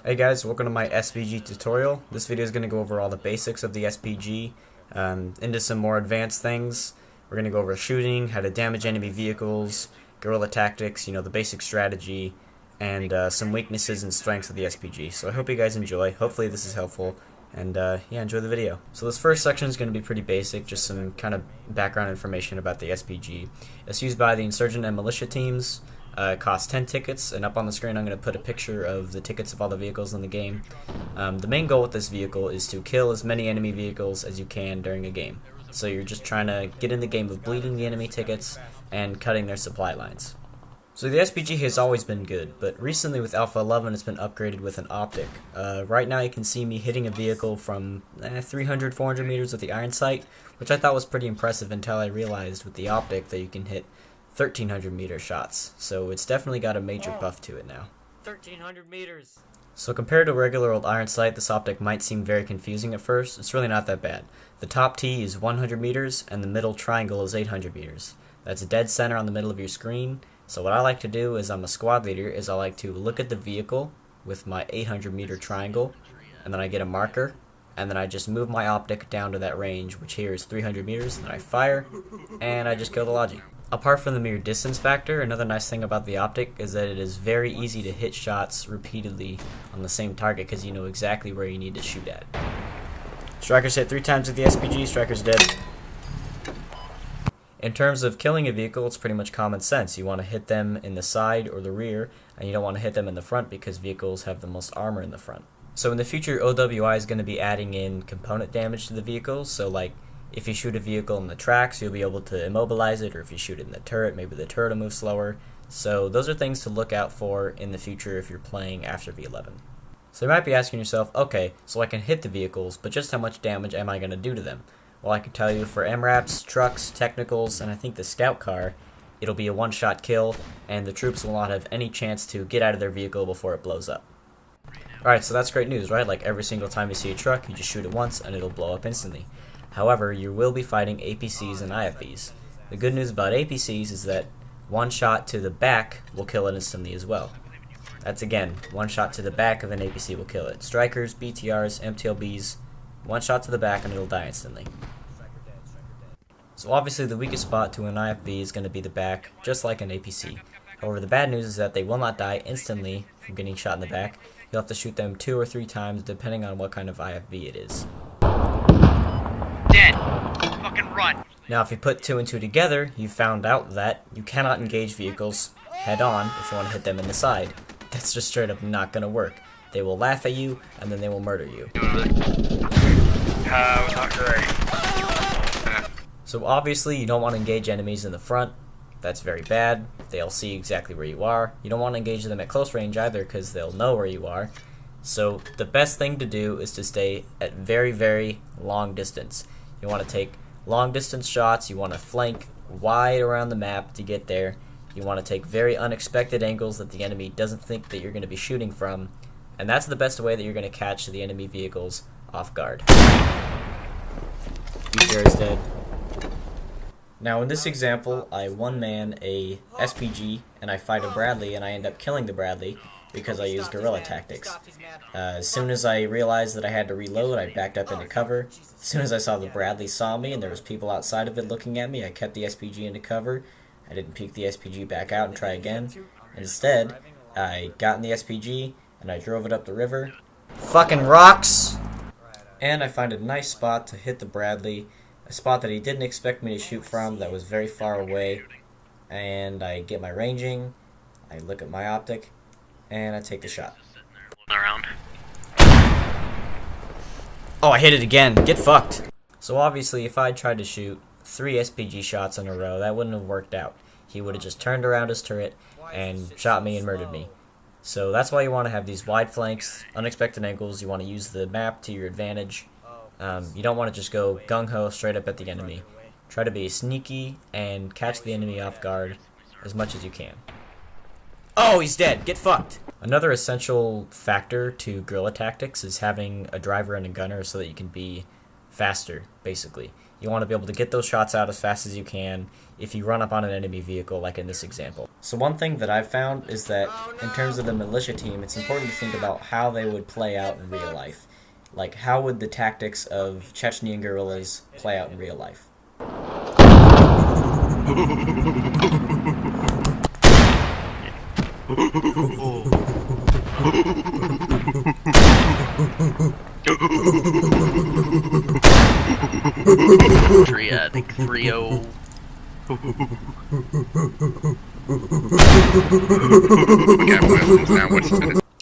Hey guys, welcome to my SPG tutorial. This video is going to go over all the basics of the SPG, into some more advanced things. We're going to go over shooting, how to damage enemy vehicles, guerrilla tactics, the basic strategy, and some weaknesses and strengths of the SPG. So I hope you guys enjoy. Hopefully this is helpful, and yeah, enjoy the video. So this first section is going to be pretty basic, just some kind of background information about the SPG. It's used by the insurgent and militia teams. It costs 10 tickets, and up on the screen I'm going to put a picture of the tickets of all the vehicles in the game. The main goal with this vehicle is to kill as many enemy vehicles as you can during a game. So you're just trying to get in the game of bleeding the enemy tickets and cutting their supply lines. So the SPG has always been good, but recently with Alpha 11 it's been upgraded with an optic. Right now you can see me hitting a vehicle from 300, 400 meters with the iron sight, which I thought was pretty impressive until I realized with the optic that you can hit 1,300 meter shots, so it's definitely got a major buff to it now. 1,300 meters! So compared to regular old iron sight, this optic might seem very confusing at first. It's really not that bad. The top T is 100 meters, and the middle triangle is 800 meters. That's dead center on the middle of your screen. So what I like to do is, I'm a squad leader, is I like to look at the vehicle with my 800 meter triangle, and then I get a marker, and then I just move my optic down to that range, which here is 300 meters, and then I fire, and I just kill the logi. Apart from the mere distance factor, another nice thing about the optic is that it is very easy to hit shots repeatedly on the same target because you know exactly where you need to shoot at. Striker's hit 3 times with the SPG, Striker's dead. In terms of killing a vehicle, it's pretty much common sense. You want to hit them in the side or the rear, and you don't want to hit them in the front because vehicles have the most armor in the front. So in the future, OWI is going to be adding in component damage to the vehicles, so like if you shoot a vehicle in the tracks, you'll be able to immobilize it, or if you shoot it in the turret, maybe the turret will move slower. So those are things to look out for in the future if you're playing after V11. So you might be asking yourself, okay, so I can hit the vehicles, but just how much damage am I going to do to them? Well, I can tell you for MRAPs, trucks, technicals, and I think the scout car, it'll be a one-shot kill, and the troops will not have any chance to get out of their vehicle before it blows up. Alright, so that's great news, right? Like every single time you see a truck, you just shoot it once, and it'll blow up instantly. However, you will be fighting APCs and IFVs. The good news about APCs is that one shot to the back will kill it instantly as well. That's again, one shot to the back of an APC will kill it. Strikers, BTRs, MTLBs, one shot to the back and it'll die instantly. So obviously the weakest spot to an IFV is going to be the back, just like an APC. However, the bad news is that they will not die instantly from getting shot in the back. You'll have to shoot them 2 or 3 times depending on what kind of IFV it is. Dead! Fucking run! Now if you put 2 and 2 together, you found out that you cannot engage vehicles head on if you want to hit them in the side. That's just straight up not going to work. They will laugh at you and then they will murder you. Not great. So obviously you don't want to engage enemies in the front. That's very bad. They'll see exactly where you are. You don't want to engage them at close range either because they'll know where you are. So the best thing to do is to stay at very, very long distance. You want to take long distance shots, you want to flank wide around the map to get there. You want to take very unexpected angles that the enemy doesn't think that you're going to be shooting from. And that's the best way that you're going to catch the enemy vehicles off guard. BTR is dead. Now in this example, I one-man a SPG and I fight a Bradley and I end up killing the Bradley because I used guerrilla tactics. As soon as I realized that I had to reload, I backed up into cover. As soon as I saw the Bradley saw me and there was people outside of it looking at me, I kept the SPG into cover. I didn't peek the SPG back out and try again. Instead, I got in the SPG and I drove it up the river. Fucking rocks! And I find a nice spot to hit the Bradley, a spot that he didn't expect me to shoot from that was very far away. And I get my ranging, I look at my optic, and I take the shot. Oh, I hit it again. Get fucked. So obviously, if I tried to shoot 3 SPG shots in a row, that wouldn't have worked out. He would have just turned around his turret and shot me and murdered me. So that's why you want to have these wide flanks, unexpected angles. You want to use the map to your advantage. You don't want to just go gung-ho straight up at the enemy. Try to be sneaky and catch the enemy off guard as much as you can. Oh, he's dead. Get fucked. Another essential factor to guerrilla tactics is having a driver and a gunner so that you can be faster, basically. You want to be able to get those shots out as fast as you can if you run up on an enemy vehicle, like in this example. So one thing that I've found is that in terms of the militia team, it's important to think about how they would play out in real life. Like, how would the tactics of Chechnyan guerrillas play out in real life? I think 3-0.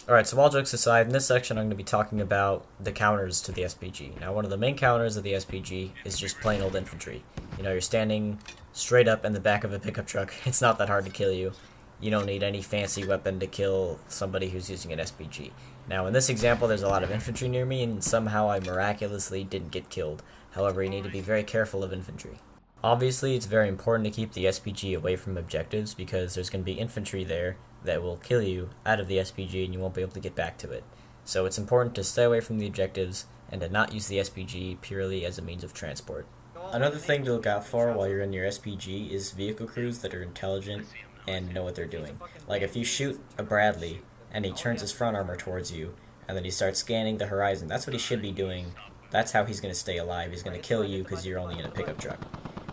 Alright, so all jokes aside, in this section I'm going to be talking about the counters to the SPG. Now, one of the main counters of the SPG is just plain old infantry. You know, you're standing straight up in the back of a pickup truck. It's not that hard to kill you. You don't need any fancy weapon to kill somebody who's using an SPG. Now, in this example, there's a lot of infantry near me, and somehow I miraculously didn't get killed. However, you need to be very careful of infantry. Obviously, it's very important to keep the SPG away from objectives, because there's going to be infantry there that will kill you out of the SPG and you won't be able to get back to it. So it's important to stay away from the objectives and to not use the SPG purely as a means of transport. Another thing to look out for while you're in your SPG is vehicle crews that are intelligent and know what they're doing. Like, if you shoot a Bradley and he turns his front armor towards you and then he starts scanning the horizon, that's what he should be doing. That's how he's going to stay alive. He's going to kill you because you're only in a pickup truck.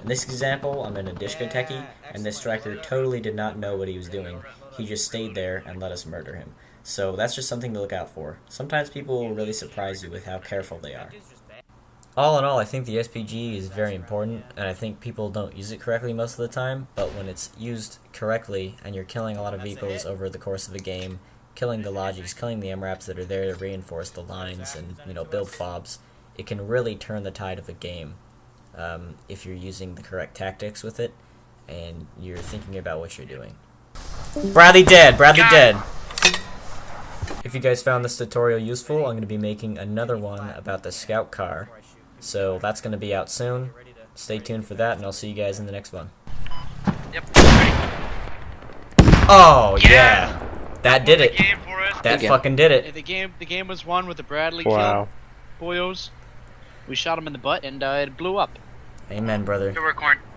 In this example, I'm in a Dishka techie, and this striker totally did not know what he was doing. He just stayed there and let us murder him. So that's just something to look out for. Sometimes people will really surprise you with how careful they are. All in all, I think the SPG is very important, and I think people don't use it correctly most of the time, but when it's used correctly, and you're killing a lot of vehicles over the course of a game, killing the Logis, killing the MRAPs that are there to reinforce the lines and, you know, build fobs, it can really turn the tide of a game. If you're using the correct tactics with it, and you're thinking about what you're doing. Bradley dead! Bradley dead! If you guys found this tutorial useful, I'm going to be making another one about the scout car. So that's going to be out soon. Stay tuned for that, and I'll see you guys in the next one. Yep. Oh, yeah! That did it! That Again. fucking did it! The game was won with the Bradley Wow. kill. Boyos. We shot him in the butt and it blew up. Amen, brother. Good work, Corn.